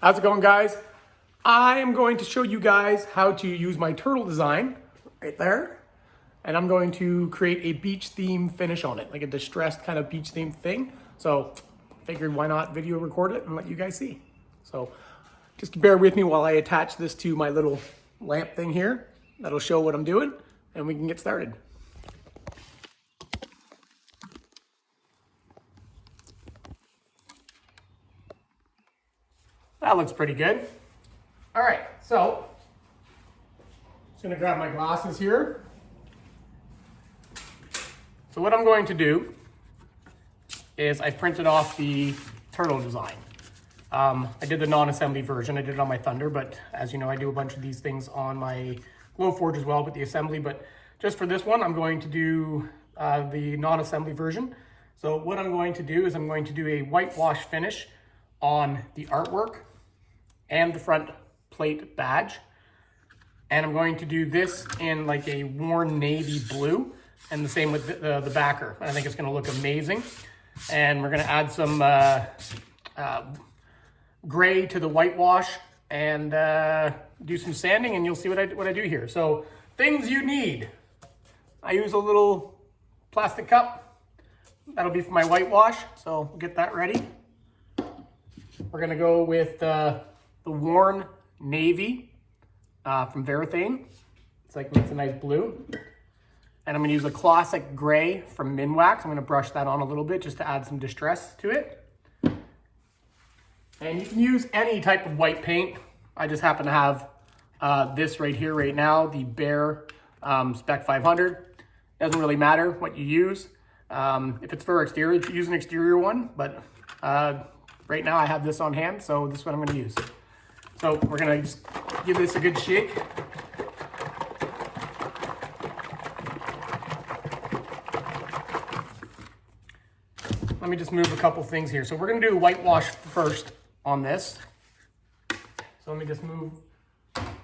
How's it going, guys? I am going to show you guys how to use my turtle design right there. And I'm going to create a beach theme finish on it, like a distressed kind of beach theme thing. So figured why not video record it and let you guys see. So just bear with me while I attach this to my little lamp thing here. That'll show what I'm doing and we can get started. That looks pretty good. All right, so just gonna grab my glasses here. So what I'm going to do is I printed off the turtle design. I did the non-assembly version. I did it on my Thunder, but as you know, I do a bunch of these things on my Glowforge as well with the assembly. But just for this one, I'm going to do the non-assembly version. So what I'm going to do is I'm going to do a whitewash finish on the artwork and the front plate badge. And I'm going to do this in like a worn navy blue, and the same with the backer. I think it's gonna look amazing. And we're gonna add some gray to the whitewash and do some sanding, and you'll see what I do here. So things you need. I use a little plastic cup. That'll be for my whitewash, so we'll get that ready. We're gonna go with the worn navy from Varathane. It's a nice blue. And I'm gonna use a classic gray from Minwax. I'm gonna brush that on a little bit just to add some distress to it. And you can use any type of white paint. I just happen to have this right here right now, the Bear Spec 500. Doesn't really matter what you use. If it's for exterior, use an exterior one, but right now I have this on hand, so this is what I'm gonna use. So we're gonna just give this a good shake. Let me just move a couple things here. So we're gonna do whitewash first on this. So let me just move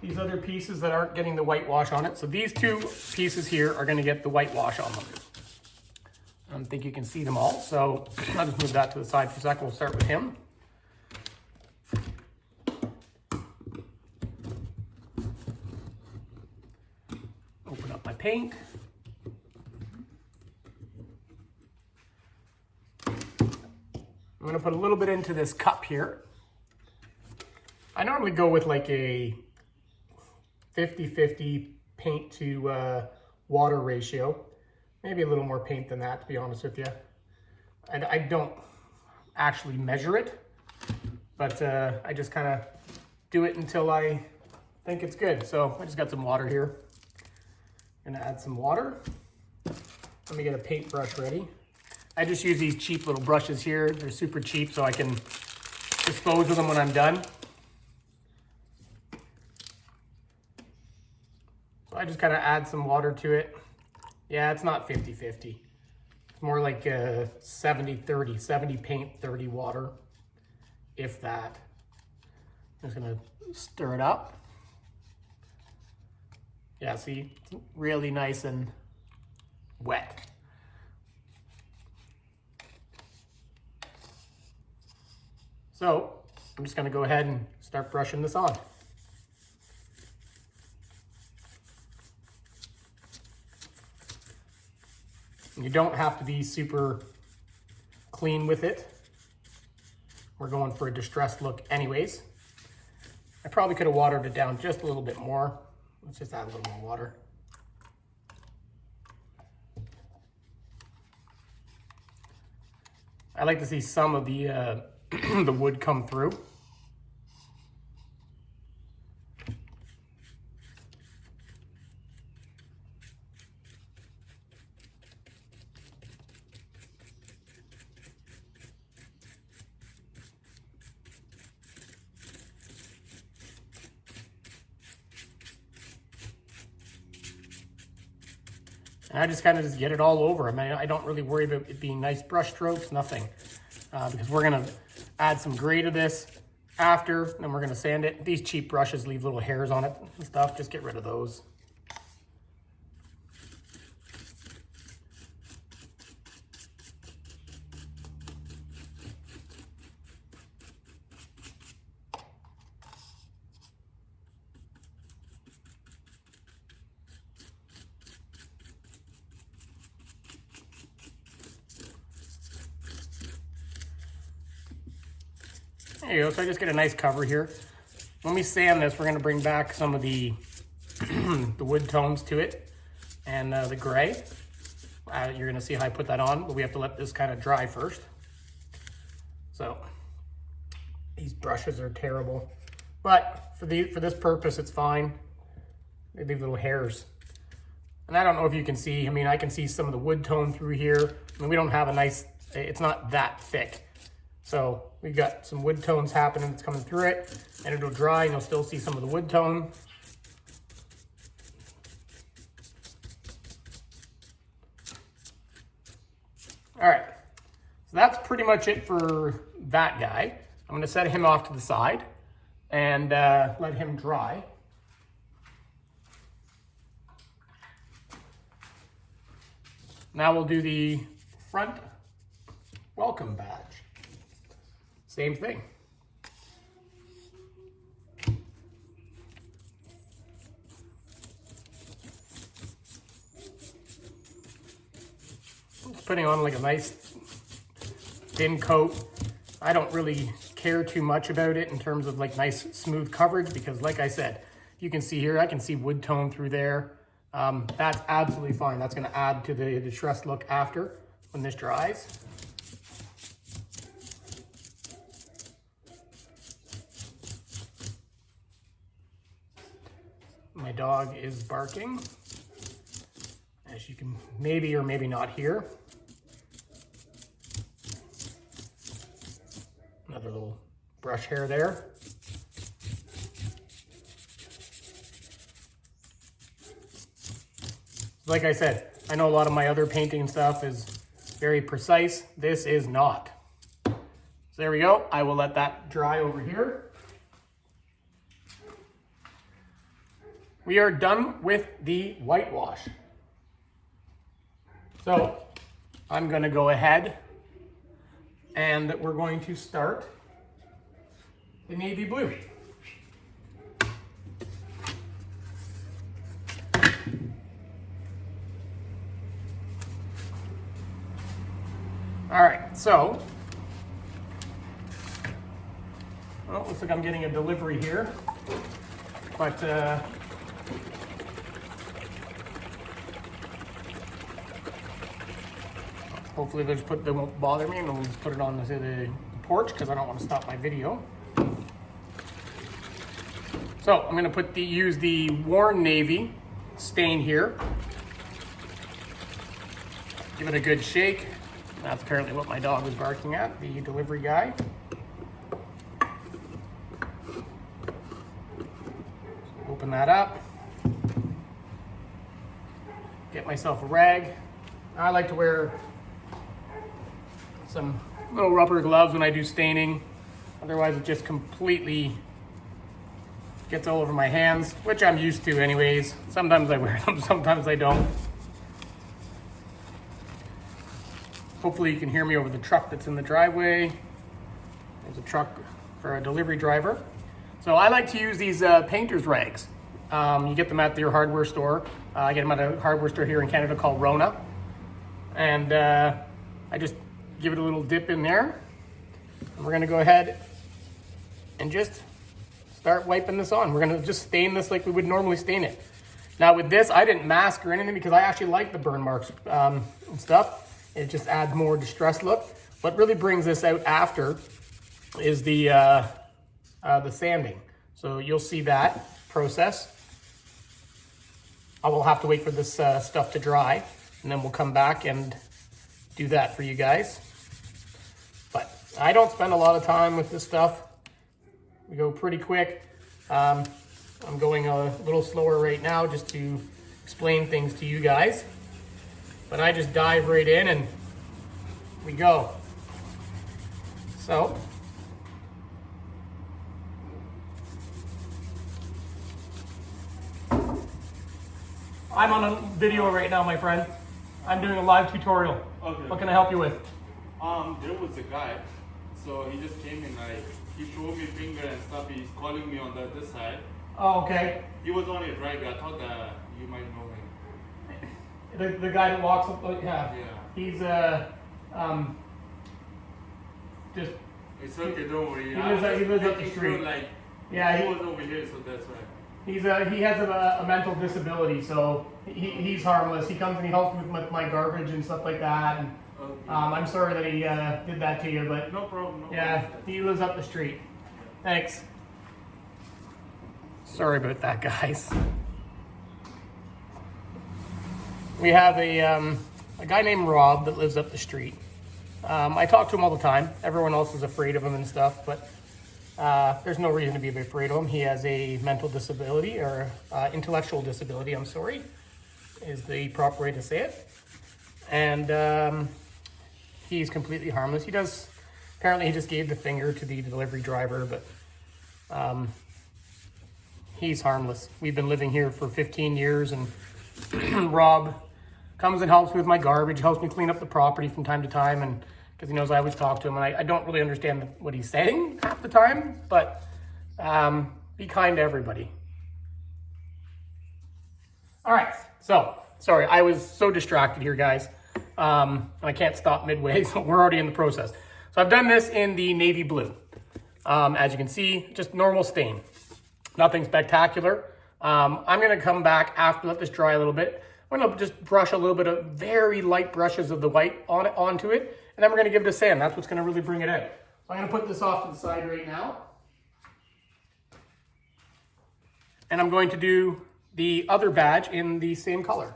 these other pieces that aren't getting the whitewash on it. So these two pieces here are gonna get the whitewash on them. I don't think you can see them all. So I'll just move that to the side for a second. We'll start with him. Open up my paint. I'm gonna put a little bit into this cup here. I normally go with like a 50-50 paint to water ratio. Maybe a little more paint than that, to be honest with you. I don't actually measure it, but I just kind of do it until I think it's good. So I just got some water here. I'm gonna add some water. Let me get a paintbrush ready. I just use these cheap little brushes here. They're super cheap, so I can dispose of them when I'm done. So I just kind of add some water to it. Yeah, it's not 50-50. It's more like 70-30, 70 paint, 30 water, if that. I'm just gonna stir it up. Yeah, see, it's really nice and wet. So I'm just gonna go ahead and start brushing this on. You don't have to be super clean with it. We're going for a distressed look anyways. I probably could have watered it down just a little bit more. Let's just add a little more water. I like to see some of the the wood come through. And I just kind of get it all over. I mean, I don't really worry about it being nice brush strokes, nothing. Because we're gonna add some gray to this, after, then we're gonna sand it. These cheap brushes leave little hairs on it and stuff. Just get rid of those. There you go, so I just get a nice cover here. When we sand this, we're gonna bring back some of the, the wood tones to it and the gray. You're gonna see how I put that on, but we have to let this kind of dry first. So, these brushes are terrible, but for this purpose, it's fine. They leave little hairs. And I don't know if you can see, I mean, I can see some of the wood tone through here. I mean, we don't have a nice, it's not that thick. So we've got some wood tones happening that's coming through it, and it'll dry and you'll still see some of the wood tone. All right, so that's pretty much it for that guy. I'm gonna set him off to the side and let him dry. Now we'll do the front welcome badge. Same thing. Just putting on like a nice thin coat. I don't really care too much about it in terms of like nice smooth coverage because like I said, you can see here, I can see wood tone through there. That's absolutely fine. That's gonna add to the distressed look after when this dries. My dog is barking, as you can maybe or maybe not hear. Another little brush hair there. Like I said, I know a lot of my other painting stuff is very precise. This is not. So there we go. I will let that dry over here. We are done with the whitewash. So I'm going to go ahead and we're going to start the navy blue. All right, so, well, looks like I'm getting a delivery here, but hopefully they won't bother me, and we'll just put it on the porch because I don't want to stop my video. So I'm going to use the worn navy stain here. Give it a good shake. That's apparently what my dog was barking at, the delivery guy. Open that up. Get myself a rag. I like to wear some little rubber gloves when I do staining. Otherwise it just completely gets all over my hands, which I'm used to anyways. Sometimes I wear them, sometimes I don't. Hopefully you can hear me over the truck that's in the driveway. There's a truck for a delivery driver. So I like to use these painter's rags. You get them at your hardware store. I get them at a hardware store here in Canada called Rona. And I just give it a little dip in there. And we're gonna go ahead and just start wiping this on. We're gonna just stain this like we would normally stain it. Now with this, I didn't mask or anything because I actually like the burn marks and stuff. It just adds more distressed look. What really brings this out after is the sanding. So you'll see that process. I will have to wait for this stuff to dry, and then we'll come back and do that for you guys. But I don't spend a lot of time with this stuff. We go pretty quick. I'm going a little slower right now just to explain things to you guys. But I just dive right in and we go. So, I'm on a video right now, my friend. I'm doing a live tutorial. Okay. What can I help you with? There was a guy, so he just came in, like, he showed me finger and stuff. He's calling me on this side. Oh, okay. He was only a driver. I thought that you might know him. The guy that walks up, yeah. Yeah. He's just. It's okay, don't worry. He lives up the street. Like, Yeah, he was over here, so that's why. He has a mental disability, so he's harmless. He comes and he helps me with my garbage and stuff like that. And Okay. I'm sorry that he did that to you, but No problem. No yeah, problem. he lives up the street. Thanks. Sorry about that, guys. We have a guy named Rob that lives up the street. I talk to him all the time. Everyone else is afraid of him and stuff, but there's no reason to be afraid of him. He has a mental disability, or intellectual disability, I'm sorry, is the proper way to say it. And he's completely harmless. Apparently he just gave the finger to the delivery driver, but he's harmless. We've been living here for 15 years, and Rob comes and helps me with my garbage, helps me clean up the property from time to time, and because he knows I always talk to him, and I don't really understand what he's saying half the time, but be kind to everybody. All right, so, sorry, I was so distracted here, guys. I can't stop midway, so we're already in the process. So I've done this in the navy blue. As you can see, just normal stain. Nothing spectacular. I'm gonna come back after, let this dry a little bit. I'm gonna just brush a little bit of very light brushes of the white onto it, and then we're gonna give it a sand. That's what's gonna really bring it out. So I'm gonna put this off to the side right now. And I'm going to do the other badge in the same color.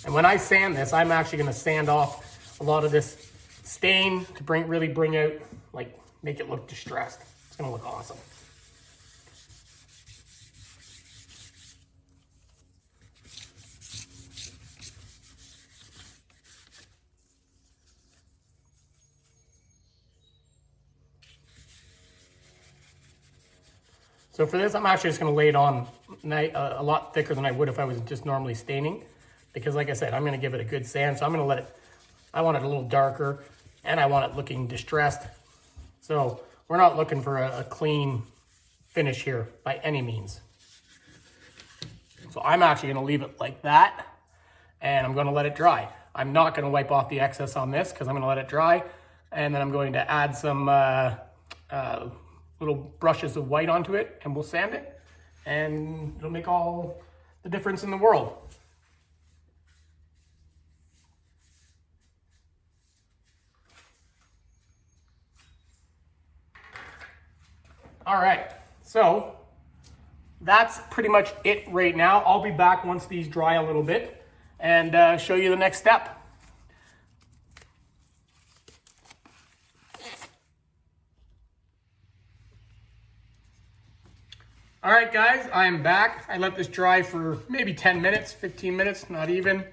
And when I sand this, I'm actually gonna sand off a lot of this stain to really bring out, like, make it look distressed. It's gonna look awesome. So for this, I'm actually just gonna lay it on a lot thicker than I would if I was just normally staining. Because like I said, I'm gonna give it a good sand, so I'm gonna let it, I want it a little darker, and I want it looking distressed. So we're not looking for a clean finish here by any means. So I'm actually gonna leave it like that, and I'm gonna let it dry. I'm not gonna wipe off the excess on this because I'm gonna let it dry, and then I'm going to add some little brushes of white onto it, and we'll sand it, and it'll make all the difference in the world. All right, so that's pretty much it right now. I'll be back once these dry a little bit and show you the next step. All right, guys, I'm back. I let this dry for maybe 10 minutes, 15 minutes, not even.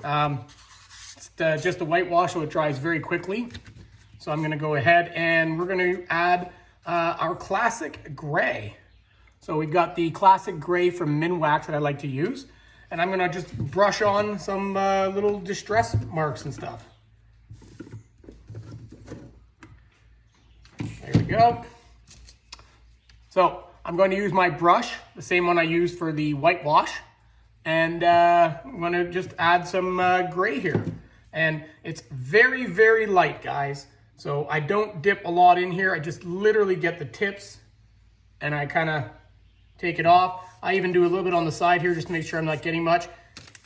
It's just a whitewash, so it dries very quickly. So I'm gonna go ahead and we're gonna add our classic gray. So we've got the classic gray from Minwax that I like to use. And I'm gonna just brush on some little distress marks and stuff. There we go. So I'm going to use my brush, the same one I used for the whitewash. And I'm gonna just add some gray here. And it's very, very light, guys. So I don't dip a lot in here. I just literally get the tips and I kind of take it off. I even do a little bit on the side here just to make sure I'm not getting much.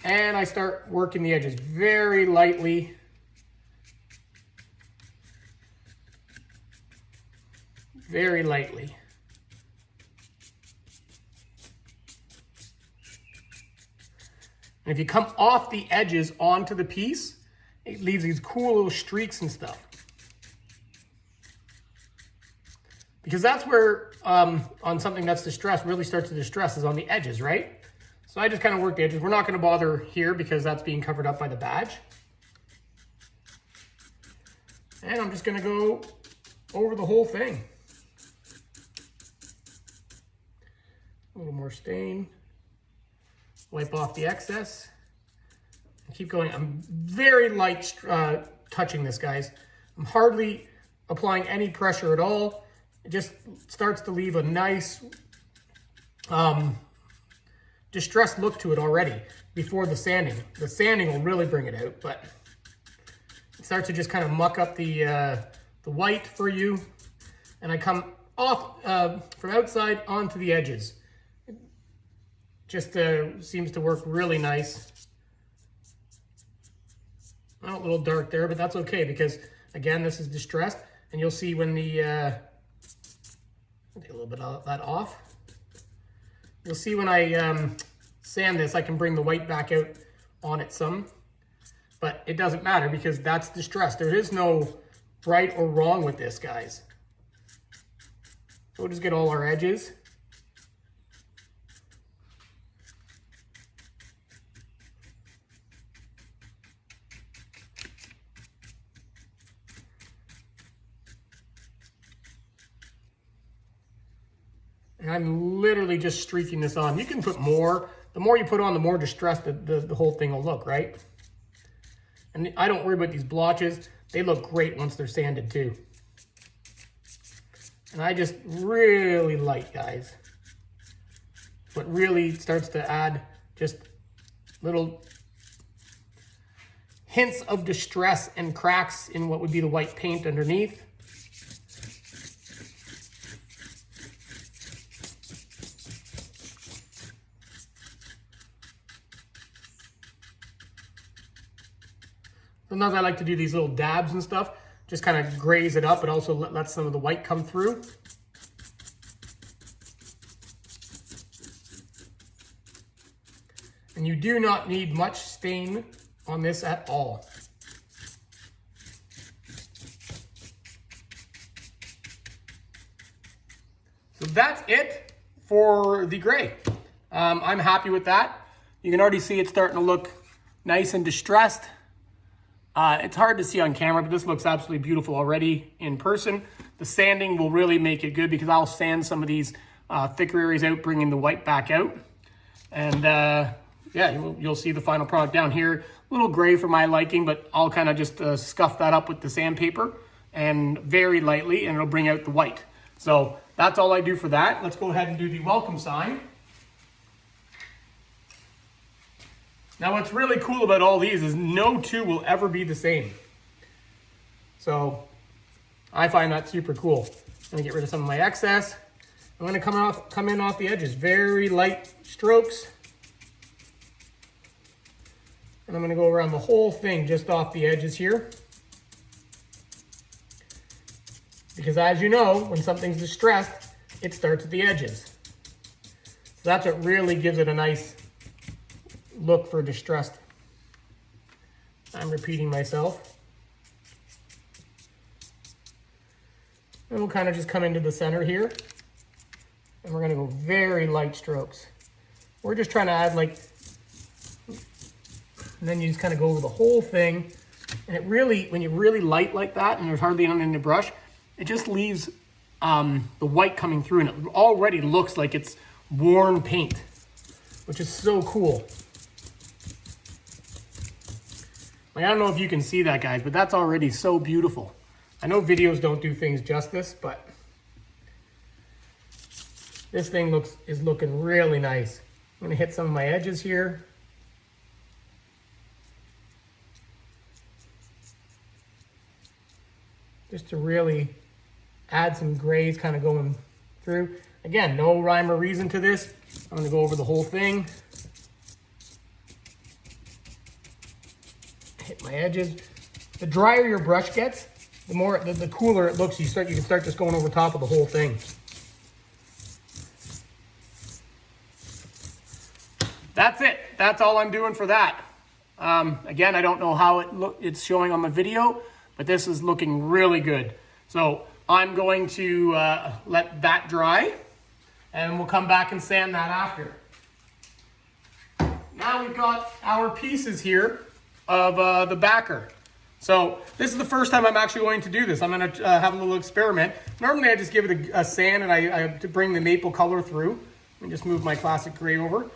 And I start working the edges very lightly. Very lightly. And if you come off the edges onto the piece, it leaves these cool little streaks and stuff. Because that's where, on something that's distressed, really starts to distress is on the edges, right? So I just kind of work the edges. We're not going to bother here because that's being covered up by the badge. And I'm just gonna go over the whole thing. A little more stain. Wipe off the excess. And keep going. I'm very light touching this, guys. I'm hardly applying any pressure at all. It just starts to leave a nice distressed look to it already before the sanding. The sanding will really bring it out, but it starts to just kind of muck up the white for you. And I come off from outside onto the edges. It just seems to work really nice. Well, a little dark there, but that's okay because, again, this is distressed. And you'll see when the, take a little bit of that off. You'll see when I sand this, I can bring the white back out on it some. But it doesn't matter because that's distressed. There is no right or wrong with this, guys. So we'll just get all our edges. And I'm literally just streaking this on. You can put more. The more you put on, the more distressed the whole thing will look, right? And I don't worry about these blotches. They look great once they're sanded too. And I just really light, guys. What really starts to add just little hints of distress and cracks in what would be the white paint underneath. Sometimes I like to do these little dabs and stuff, just kind of graze it up, but also let some of the white come through. And you do not need much stain on this at all. So that's it for the gray. I'm happy with that. You can already see it's starting to look nice and distressed. It's hard to see on camera, but this looks absolutely beautiful already in person. The sanding will really make it good because I'll sand some of these thicker areas out, bringing the white back out. And yeah, you'll see the final product down here. A little gray for my liking, but I'll kind of just scuff that up with the sandpaper and very lightly, and it'll bring out the white. So that's all I do for that. Let's go ahead and do the welcome sign. Now what's really cool about all these is no two will ever be the same. So I find that super cool. I'm gonna get rid of some of my excess. I'm gonna come in off the edges, very light strokes. And I'm gonna go around the whole thing just off the edges here. Because as you know, when something's distressed, it starts at the edges. So that's what really gives it a nice look for distressed. I'm repeating myself. And we'll kind of just come into the center here. And we're gonna go very light strokes. We're just trying to add like, and then you just kind of go over the whole thing. And it really, when you really light like that and there's hardly anything in the brush, it just leaves the white coming through, and it already looks like it's worn paint, which is so cool. Like, I don't know if you can see that, guys, but that's already so beautiful. I know videos don't do things justice, but this thing is looking really nice. I'm gonna hit some of my edges here. Just to really add some grays kind of going through. Again, no rhyme or reason to this. I'm gonna go over the whole thing. Hit my edges. The drier your brush gets, the cooler it looks. You can start just going over top of the whole thing. That's it. That's all I'm doing for that. Again, I don't know how it's showing on the video, but this is looking really good. So I'm going to let that dry, and we'll come back and sand that after. Now we've got our pieces here of the backer. So this is the first time I'm actually going to do this. I'm going to have a little experiment. Normally I just give it a sand and I to bring the maple color through. Let me just move my classic gray over.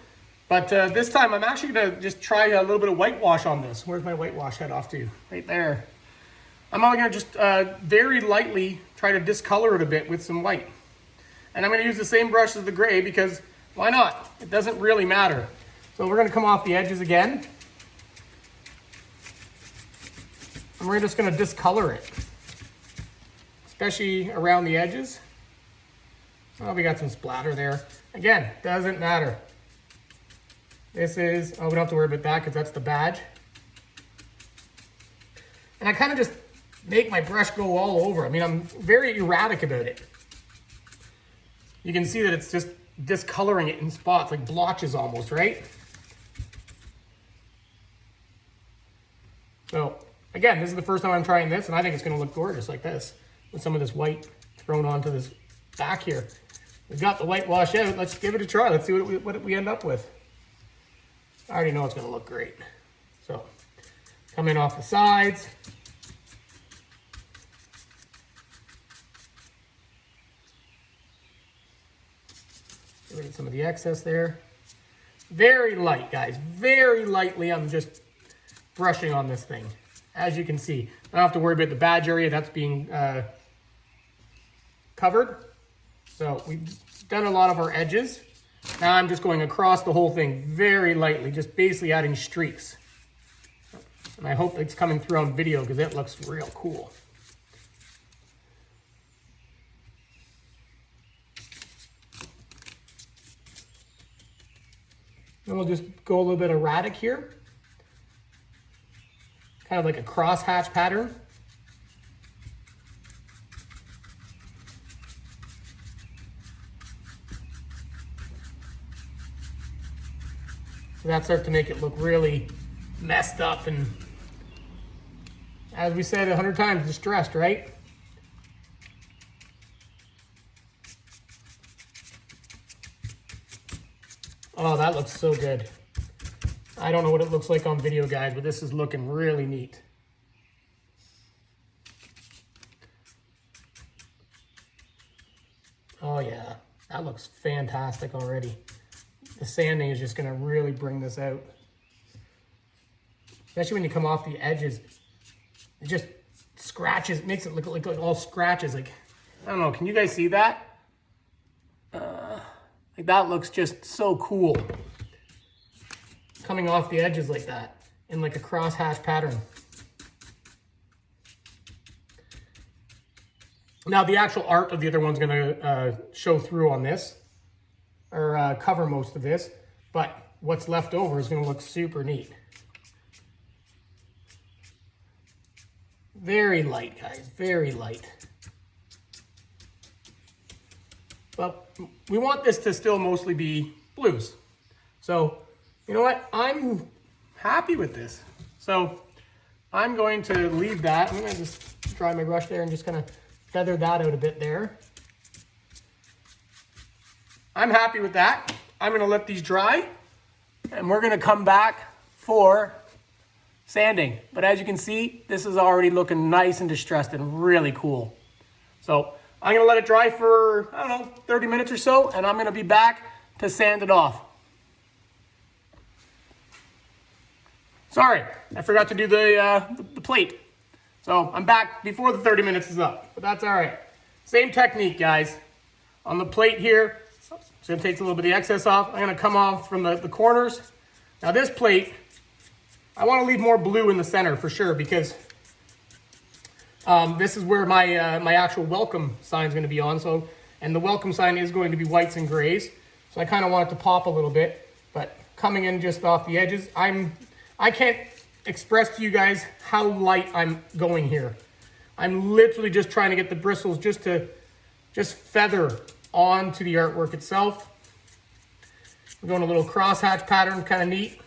But this time I'm actually going to just try a little bit of whitewash on this. Where's my whitewash head off to? Right there. I'm only going to just very lightly try to discolor it a bit with some white. And I'm going to use the same brush as the gray because why not? It doesn't really matter. So we're going to come off the edges again. And we're just going to discolor it, especially around the edges. Oh, we got some splatter there. Again, doesn't matter. This is, oh, we don't have to worry about that because that's the badge. And I kind of just make my brush go all over. I mean, I'm very erratic about it. You can see that it's just discoloring it in spots, like blotches almost, right? So, again, this is the first time I'm trying this, and I think it's going to look gorgeous like this, with some of this white thrown onto this back here. We've got the whitewash out. Let's give it a try. Let's see what we end up with. I already know it's going to look great. So, coming off the sides. Get rid of some of the excess there. Very light, guys. Very lightly, I'm just brushing on this thing. As you can see, I don't have to worry about the badge area. That's being covered. So we've done a lot of our edges. Now I'm just going across the whole thing very lightly, just basically adding streaks. And I hope it's coming through on video because it looks real cool. And we'll just go a little bit erratic here. Kind of like a crosshatch pattern. So that starts to make it look really messed up and, as we said 100 times, distressed, right? Oh, that looks so good. I don't know what it looks like on video, guys, but this is looking really neat. Oh yeah, that looks fantastic already. The sanding is just gonna really bring this out. Especially when you come off the edges. It just scratches, makes it look like all scratches. Like, I don't know, can you guys see that? Like that looks just so cool. Coming off the edges like that in like a crosshatch pattern. Now the actual art of the other one's gonna show through on this, or cover most of this, but what's left over is gonna look super neat. Very light, guys, very light. But we want this to still mostly be blues. So, you know what? I'm happy with this. So, I'm going to leave that. I'm gonna just dry my brush there and just kind of feather that out a bit there. I'm happy with that. I'm gonna let these dry and we're gonna come back for sanding. But as you can see, this is already looking nice and distressed and really cool. So I'm gonna let it dry for, I don't know, 30 minutes or so, and I'm gonna be back to sand it off. Sorry, I forgot to do the plate. So I'm back before the 30 minutes is up, but that's all right. Same technique, guys. On the plate here, it's gonna take a little bit of the excess off. I'm gonna come off from the corners. Now this plate, I wanna leave more blue in the center for sure, because this is where my my actual welcome sign is going to be on. So, and the welcome sign is going to be whites and grays. So I kind of want it to pop a little bit, but coming in just off the edges, I can't express to you guys how light I'm going here. I'm literally just trying to get the bristles just feather onto the artwork itself. We're going a little crosshatch pattern, kind of neat.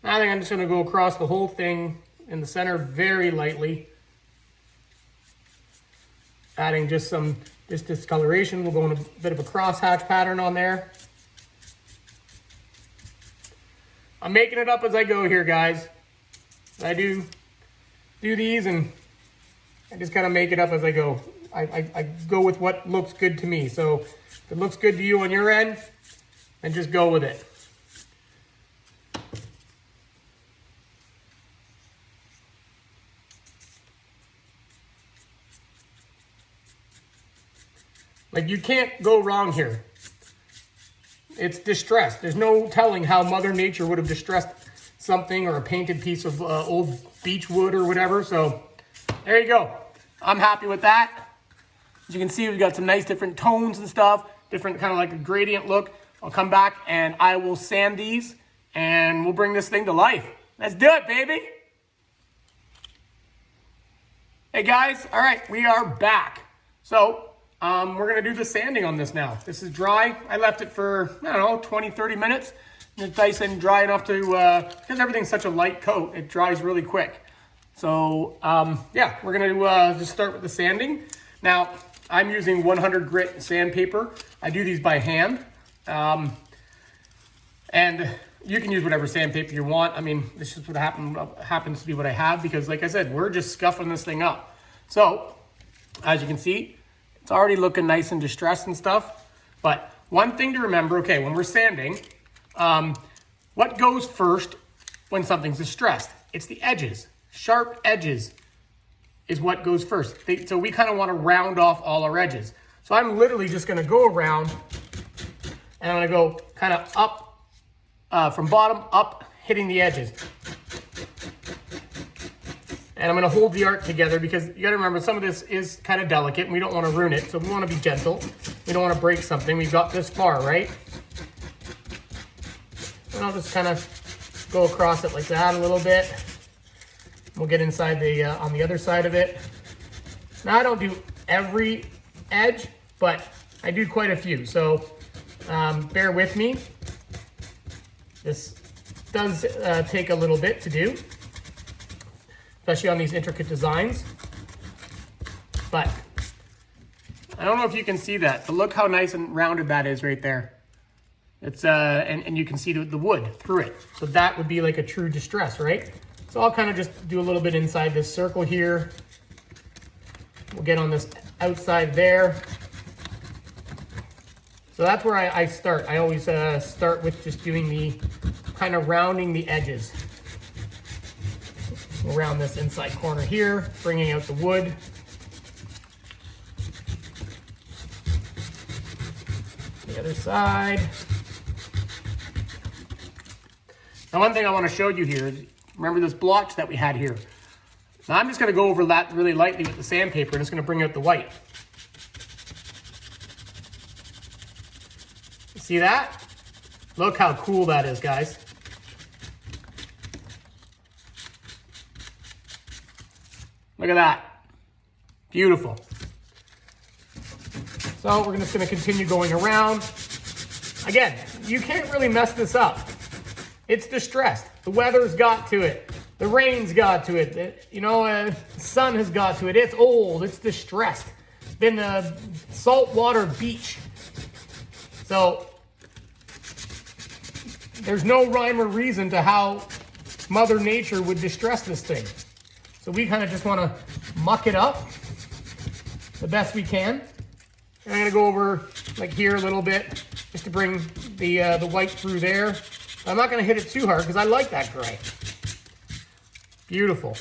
I think I'm just going to go across the whole thing in the center very lightly. Adding just some This discoloration, we'll go in a bit of a crosshatch pattern on there. I'm making it up as I go here, guys. I do these and I just kind of make it up as I go. I go with what looks good to me. So if it looks good to you on your end, then just go with it. Like, you can't go wrong here. It's distressed. There's no telling how Mother Nature would have distressed something, or a painted piece of old beech wood or whatever. So there you go. I'm happy with that. As you can see, we've got some nice different tones and stuff, different kind of like a gradient look. I'll come back and I will sand these and we'll bring this thing to life. Let's do it, baby. Hey guys, all right, we are back. So we're gonna do the sanding on this now. This is dry. I left it for, I don't know, 20, 30 minutes. And it's nice and dry enough to, because everything's such a light coat, it dries really quick. So yeah, we're gonna just start with the sanding. Now, I'm using 100 grit sandpaper. I do these by hand. And you can use whatever sandpaper you want. I mean, this is what happens to be what I have, because like I said, we're just scuffing this thing up. So, as you can see, it's already looking nice and distressed and stuff. But one thing to remember, okay, when we're sanding, what goes first when something's distressed? It's the edges. Sharp edges is what goes first. So we kind of want to round off all our edges. So I'm literally just going to go around and I'm going to go kind of up, from bottom up, hitting the edges. And I'm going to hold the art together, because you got to remember, some of this is kind of delicate and we don't want to ruin it. So we want to be gentle. We don't want to break something. We've got this far, right? And I'll just kind of go across it like that a little bit. We'll get inside the on the other side of it. Now, I don't do every edge, but I do quite a few. So bear with me. This does take a little bit to do, especially on these intricate designs. But I don't know if you can see that, but look how nice and rounded that is right there. It's and you can see the wood through it. So that would be like a true distress, right? So I'll kind of just do a little bit inside this circle here. We'll get on this outside there. So that's where I start. I always start with just doing the kind of rounding the edges. Around this inside corner here, bringing out the wood. The other side. Now, one thing I want to show you here is, remember this blotch that we had here? Now I'm just going to go over that really lightly with the sandpaper, and it's going to bring out the white. See that? Look how cool that is, guys. Look at that. Beautiful. So we're just going to continue going around. Again, you can't really mess this up. It's distressed. The weather's got to it. The rain's got to it. The sun has got to it. It's old. It's distressed. It's been a saltwater beach. So there's no rhyme or reason to how Mother Nature would distress this thing. So we kind of just want to muck it up the best we can. And I'm going to go over like here a little bit just to bring the white through there. I'm not going to hit it too hard because I like that gray. Beautiful.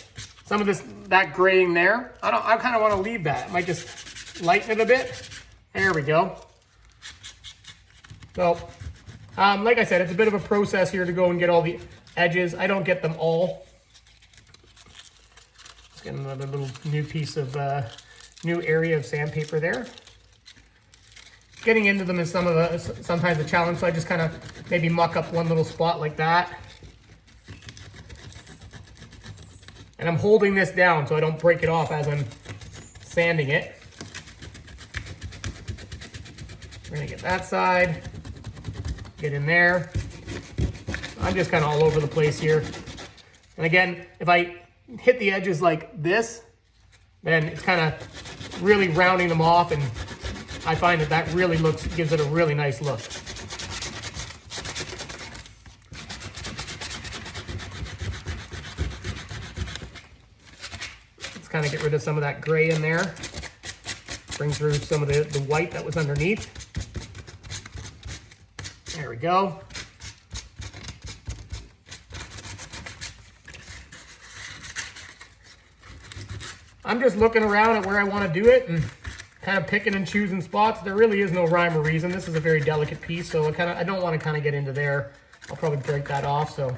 Some of that graying there, I kind of want to leave that. I might just lighten it a bit. There we go. So, like I said, it's a bit of a process here to go and get all the edges. I don't get them all. Let's get another little new piece of, new area of sandpaper there. Getting into them is sometimes a challenge, so I just kind of maybe muck up one little spot like that. And I'm holding this down so I don't break it off as I'm sanding it. We're gonna get that side, get in there. I'm just kind of all over the place here. And again, if I hit the edges like this, then it's kind of really rounding them off and I find that that really gives it a really nice look. Let's kind of get rid of some of that gray in there. Bring through some of the white that was underneath. There we go. I'm just looking around at where I want to do it and kind of picking and choosing spots. There really is no rhyme or reason. This is a very delicate piece, so I don't want to kind of get into there. I'll probably break that off. So,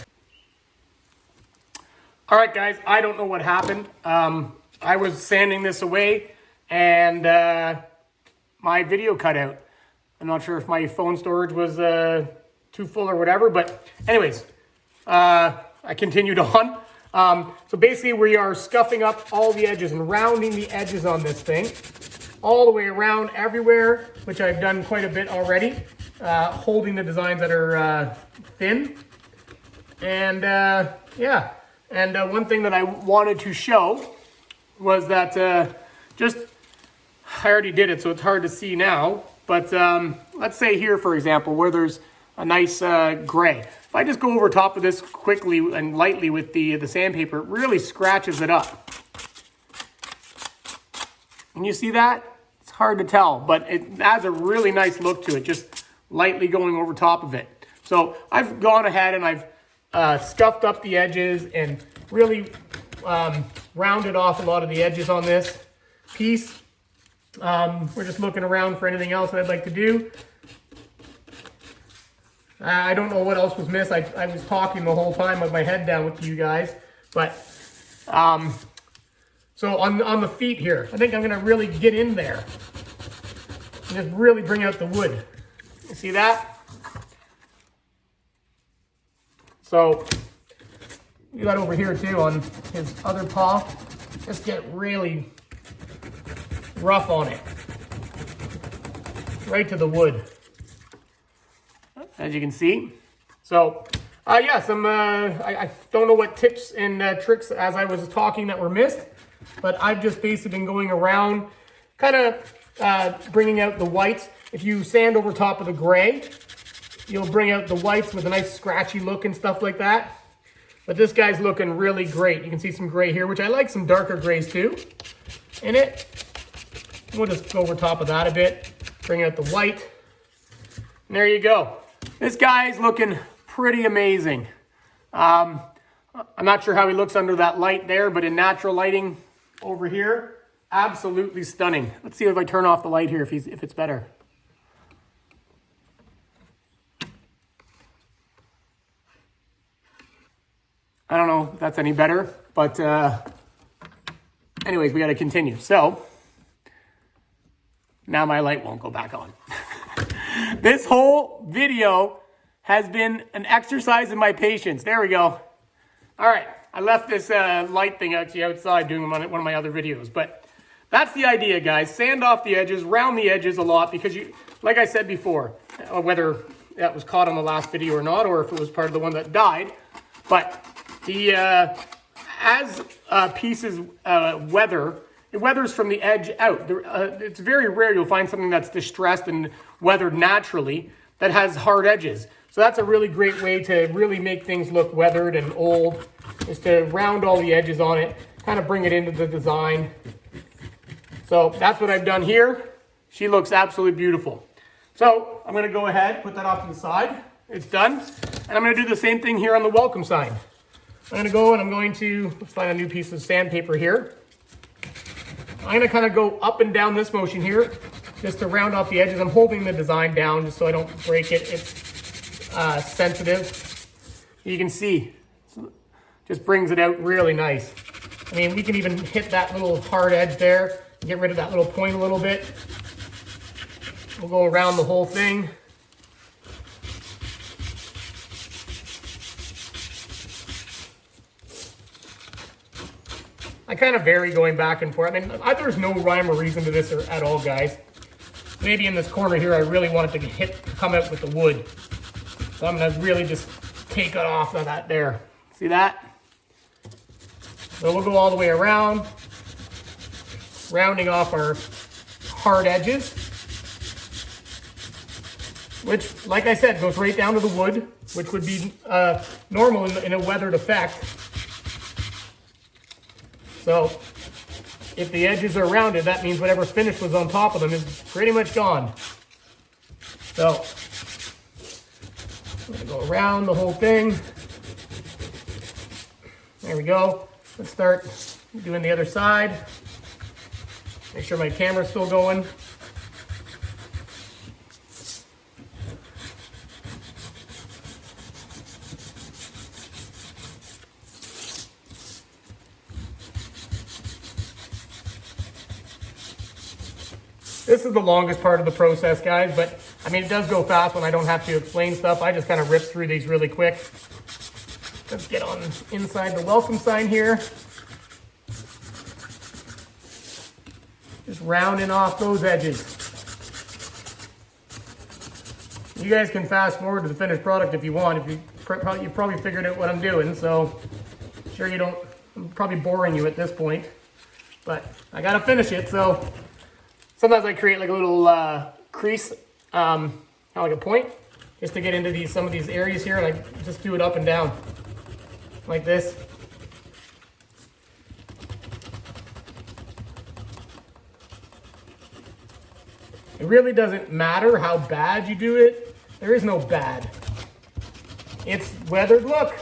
all right, guys. I don't know what happened. I was sanding this away, and my video cut out. I'm not sure if my phone storage was too full or whatever, but anyways, I continued on. So basically we are scuffing up all the edges and rounding the edges on this thing all the way around everywhere, which I've done quite a bit already, holding the designs that are thin. And yeah, and one thing that I wanted to show was that I already did it, so it's hard to see now, but let's say here, for example, where there's a nice gray. If I just go over top of this quickly and lightly with the sandpaper, it really scratches it up. Can you see that? It's hard to tell, but it has a really nice look to it, just lightly going over top of it. So I've gone ahead and I've scuffed up the edges and really rounded off a lot of the edges on this piece. We're just looking around for anything else that I'd like to do. I don't know what else was missed. I was talking the whole time with my head down with you guys. But, so on the feet here, I think I'm going to really get in there. And just really bring out the wood. You see that? So, you got over here too on his other paw. Just get really rough on it. Right to the wood. As you can see. So, yeah, I don't know what tips and tricks as I was talking that were missed, but I've just basically been going around, kind of bringing out the whites. If you sand over top of the gray, you'll bring out the whites with a nice scratchy look and stuff like that. But this guy's looking really great. You can see some gray here, which I like some darker grays too in it. We'll just go over top of that a bit, bring out the white. And there you go. This guy's looking pretty amazing. I'm not sure how he looks under that light there, but in natural lighting over here, absolutely stunning. Let's see if I turn off the light here, if it's better. I don't know if that's any better, but anyways, we got to continue. So now my light won't go back on. This whole video has been an exercise in my patience. There we go. All right, I left this light thing actually outside doing one of my other videos, but that's the idea, guys. Sand off the edges, round the edges a lot, because you, like I said before, whether that was caught on the last video or not, or if it was part of the one that died, but as pieces weather, it weathers from the edge out. It's very rare you'll find something that's distressed and weathered naturally that has hard edges. So that's a really great way to really make things look weathered and old, is to round all the edges on it, kind of bring it into the design. So that's what I've done here. She looks absolutely beautiful. So I'm going to go ahead, put that off to the side. It's done. And I'm going to do the same thing here on the welcome sign. I'm going to go and I'm going to, let's find a new piece of sandpaper here. I'm going to kind of go up and down this motion here, just to round off the edges. I'm holding the design down just so I don't break it. It's sensitive. You can see, just brings it out really nice. I mean, we can even hit that little hard edge there, get rid of that little point a little bit. We'll go around the whole thing. I kind of vary going back and forth. I mean, there's no rhyme or reason to this at all, guys. Maybe in this corner here, I really want it to come out with the wood. So I'm gonna really just take it off of that there. See that? So we'll go all the way around, rounding off our hard edges. which, like I said, goes right down to the wood, which would be normal in a weathered effect. So if the edges are rounded, that means whatever finish was on top of them is pretty much gone. So I'm gonna go around the whole thing. There we go. Let's start doing the other side. Make sure my camera's still going. This is the longest part of the process, guys, but I mean, it does go fast when I don't have to explain stuff. I just kind of rip through these really quick. Let's get on inside the welcome sign here. Just rounding off those edges. You guys can fast forward to the finished product if you want. If you probably figured out what I'm doing, so sure you don't. I'm probably boring you at this point, but I gotta finish it. So sometimes I create like a little crease, kind of like a point, just to get into some of these areas here, and I just do it up and down like this. It really doesn't matter how bad you do it. There is no bad. It's weathered look.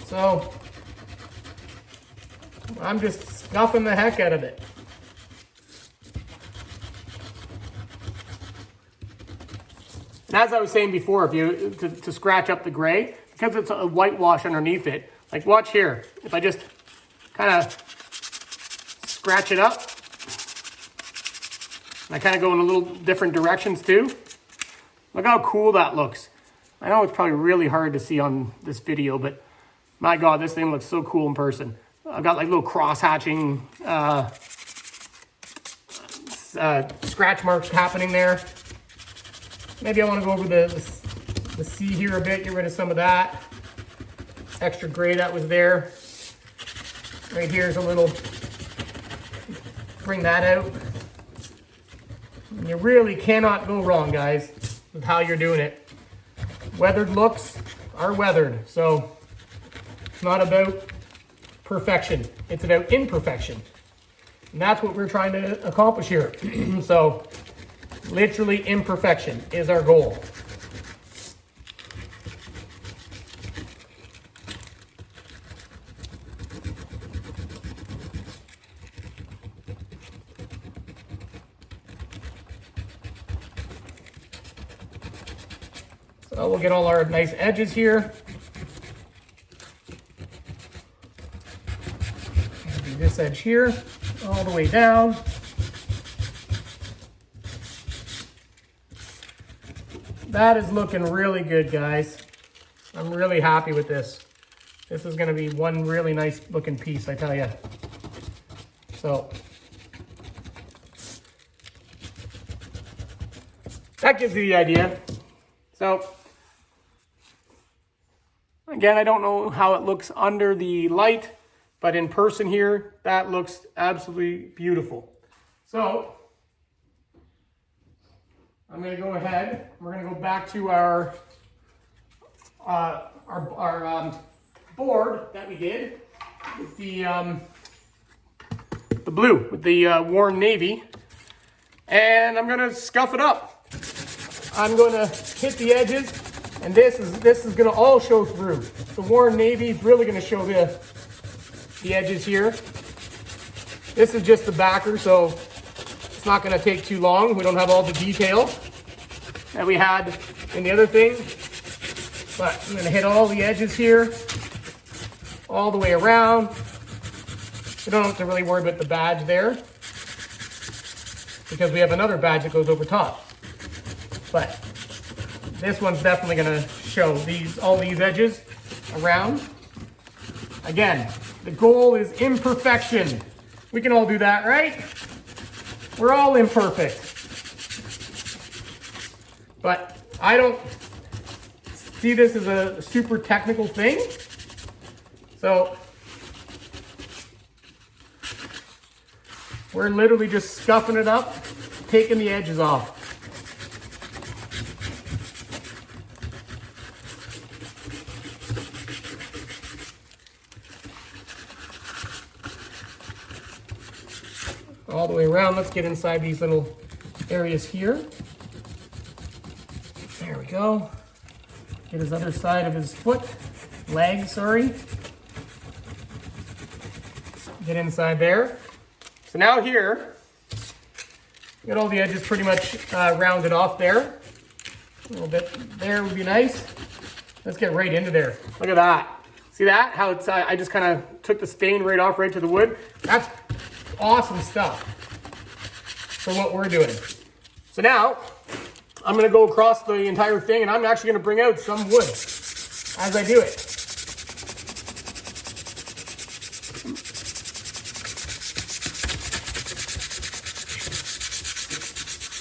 So I'm just scuffing the heck out of it. And as I was saying before, if you to scratch up the gray, because it's a whitewash underneath it, like watch here. If I just kind of scratch it up, and I kind of go in a little different directions too. Look how cool that looks. I know it's probably really hard to see on this video, but my God, this thing looks so cool in person. I've got like little cross-hatching scratch marks happening there. Maybe I want to go over the C here a bit, get rid of some of that extra gray that was there. Right here's a little, bring that out. And you really cannot go wrong, guys, with how you're doing it. Weathered looks are weathered, so it's not about perfection, it's about imperfection. And that's what we're trying to accomplish here. So literally imperfection is our goal. So we'll get all our nice edges here. Do this edge here, all the way down. That is looking really good, guys. I'm really happy with this. This is gonna be one really nice looking piece, I tell you. So that gives you the idea. So again, I don't know how it looks under the light, but in person here, that looks absolutely beautiful. So I'm going to go ahead. We're going to go back to our board that we did with the blue, with the worn navy, and I'm going to scuff it up. I'm going to hit the edges, and this is going to all show through. The worn navy is really going to show the edges here. This is just the backer, so it's not going to take too long. We don't have all the detail that we had in the other thing. But I'm going to hit all the edges here, all the way around. We don't have to really worry about the badge there, because we have another badge that goes over top. But this one's definitely going to show all these edges around. Again, the goal is imperfection. We can all do that, right? We're all imperfect. But I don't see this as a super technical thing. So we're literally just scuffing it up, taking the edges off. all the way around. Let's get inside these little areas here. There we go. Get his other side of his leg, sorry. Get inside there. So now here, get all the edges pretty much rounded off there. A little bit there would be nice. Let's get right into there. Look at that. See that? How it's, I just kind of took the stain right off right to the wood. That's awesome stuff for what we're doing. So now, I'm gonna go across the entire thing and I'm actually gonna bring out some wood as I do it.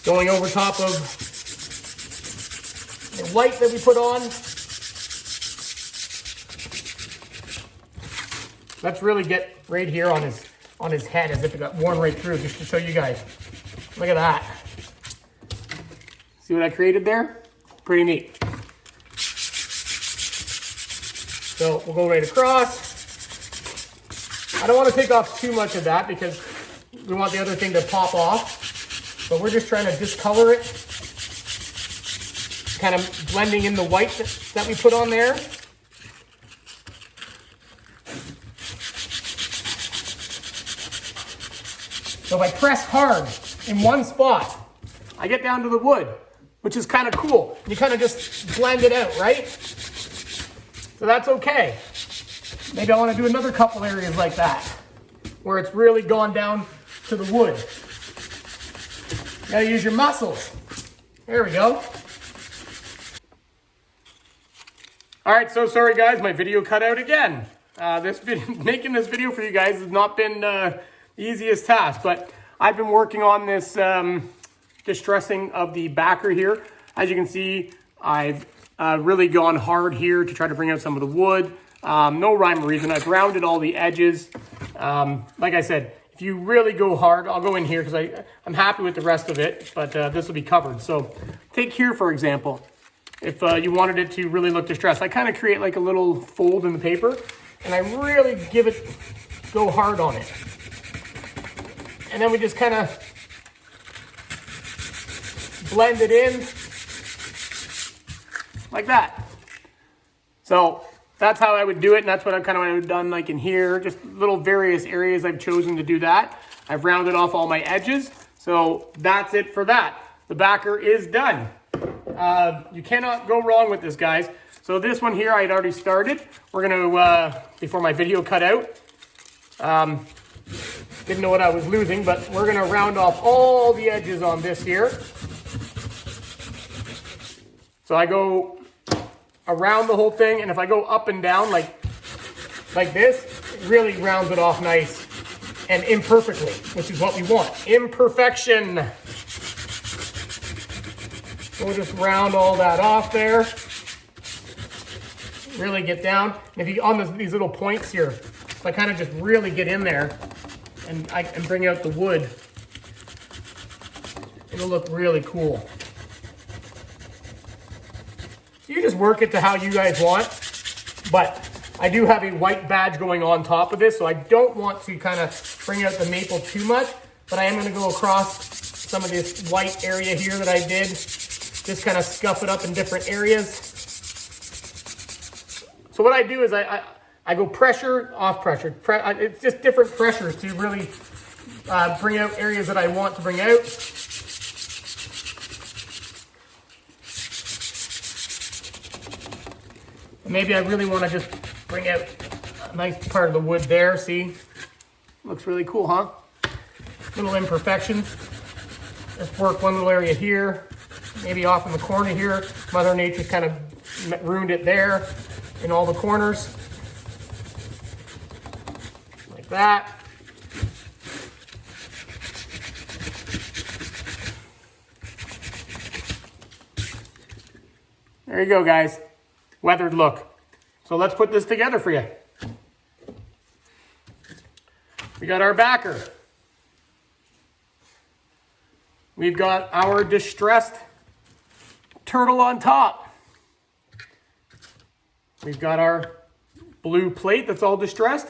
Going over top of the white that we put on. Let's really get right here on his head as if it got worn right through, just to show you guys. Look at that. See what I created there? Pretty neat. So we'll go right across. I don't want to take off too much of that because we want the other thing to pop off. But we're just trying to discolor it. Kind of blending in the white that we put on there. So if I press hard in one spot, I get down to the wood, which is kind of cool. You kind of just blend it out, right? So that's okay. Maybe I want to do another couple areas like that, where it's really gone down to the wood. You gotta use your muscles. There we go. All right, so sorry guys, my video cut out again. Making this video for you guys has not been the easiest task, but I've been working on this distressing of the backer here. As you can see, I've really gone hard here to try to bring out some of the wood. No rhyme or reason. I've rounded all the edges. Like I said, if you really go hard, I'll go in here because I'm happy with the rest of it, but this will be covered. So take here, for example, if you wanted it to really look distressed, I kind of create like a little fold in the paper and I really go hard on it. And then we just kind of blend it in like that. So that's how I would do it, and that's what I would have done like in here. Just little various areas I've chosen to do that. I've rounded off all my edges, so that's it for that. The backer is done. You cannot go wrong with this, guys. So this one here I had already started. We're gonna, before my video cut out, didn't know what I was losing, but we're gonna round off all the edges on this here. So I go around the whole thing, and if I go up and down like this, it really rounds it off nice and imperfectly, which is what we want. Imperfection. So we'll just round all that off there. Really get down. And if you on these little points here, if I kind of just really get in there and I can bring out the wood, it'll look really cool. So you just work it to how you guys want, but I do have a white badge going on top of this, so I don't want to kind of bring out the maple too much, but I am going to go across some of this white area here that I did, just kind of scuff it up in different areas. So what I do is I go pressure, off pressure. It's just different pressures to really bring out areas that I want to bring out. Maybe I really want to just bring out a nice part of the wood there. See? Looks really cool, huh? Little imperfections. Just work one little area here. Maybe off in the corner here. Mother Nature's kind of ruined it there in all the corners. Like that. There you go, guys. Weathered look. So let's put this together for you. We got our backer. We've got our distressed turtle on top. We've got our blue plate that's all distressed.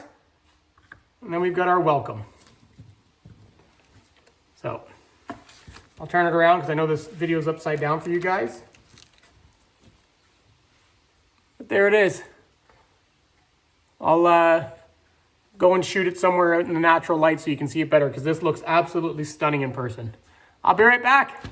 And then we've got our welcome. So I'll turn it around because I know this video is upside down for you guys. But there it is. I'll go and shoot it somewhere out in the natural light so you can see it better because this looks absolutely stunning in person. I'll be right back.